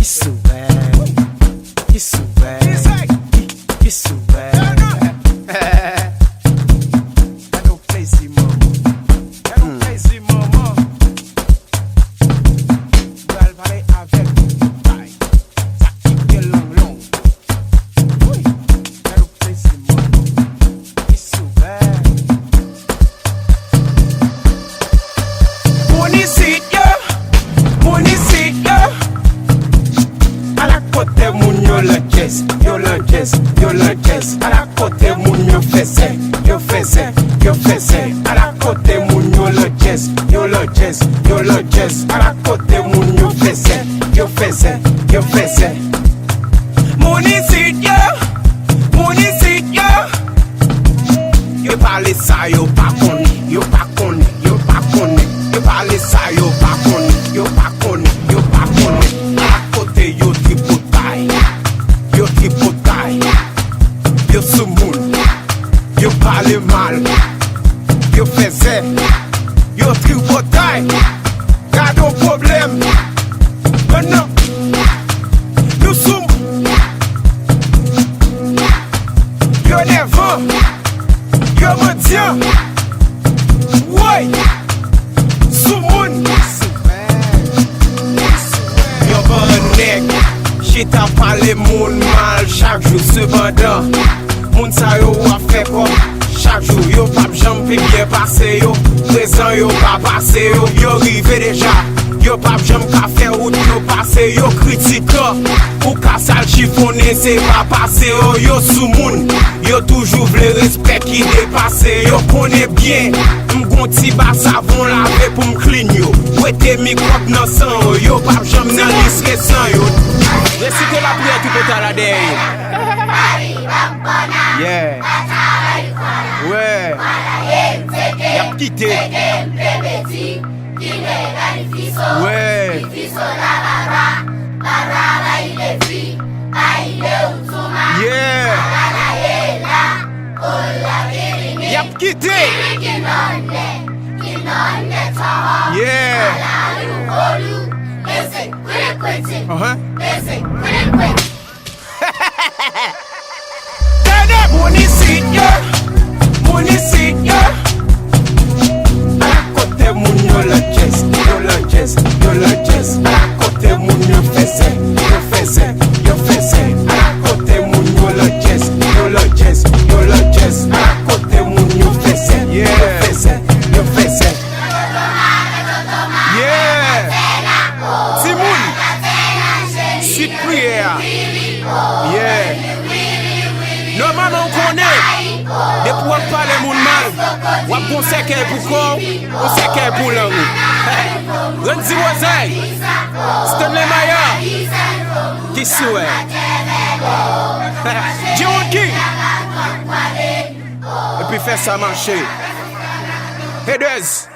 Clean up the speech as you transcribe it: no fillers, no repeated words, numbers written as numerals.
souver, qui souver, qui souver. Y'a no plaisir maman, y'a no plaisir maman. Tu vas parler avec taille, ça qui est long. Oui, y'a no plaisir maman, qui souver. À la côté moun yo le jazz, yo le jazz, yo le jazz. À la côté moun yo faisait, yo faisait, yo faisait. À la côté moun yo le jazz, yo le jazz, yo le jazz. À la côté moun yo faisait, yo faisait, yo faisait. Mon ici yo, yo parle ça yo pas connait, yo pas connait, yo pas connait. Yo parle ça yo pas connait, yo pas connait, yo pas connait. À côté yo tripotaille, yo soumoun, yo parle mal, yo faisait, yo tripotaille. Y'a un problème, maintenant, nous sommes, yo nerveux, yo mendiant, ouais, soumoun. Yo bon nèg, j't'a parlé moun mal chaque jour cependant. Moun sa yo a fait quoi? Chaque jour yo pas jambe bien passé yo, présent yo pas passé yo rivé déjà. Yo pas jambe ka faire route yo passé yo critiquant. Ou ka sal chiffonné c'est pas passé yo sous moun. Yo toujours vle respect qui dépassé yo connaît bien. M'gon ti ba savon lavé pour m'clean yo. Ouete microbe nan sang yo pas jambe nan lis récent yo. Récitez la prière tout peut la derrière. Yeah. Ouais. Y'a quitté. Ouais. Yeah. Y'a quitté. Yeah. Mon ici yo. À la côté moun yo le jazz, yo le jazz, yo le jazz. À la côté moun yo faisait, yo faisait, yo faisait. À la côté moun yo le jazz, yo le jazz, yo le jazz. À la côté moun yo faisait, yo faisait, yo faisait. Yeah. Timoun, si prière. Yeah. Normalement on connaît. De pouvoir parler moun mal, wap kon seke pour corps, on seke pour la roue. Renzi Wazay, Stanley Maya, qui souhait. John King. Et puis faire ça marcher. Headers.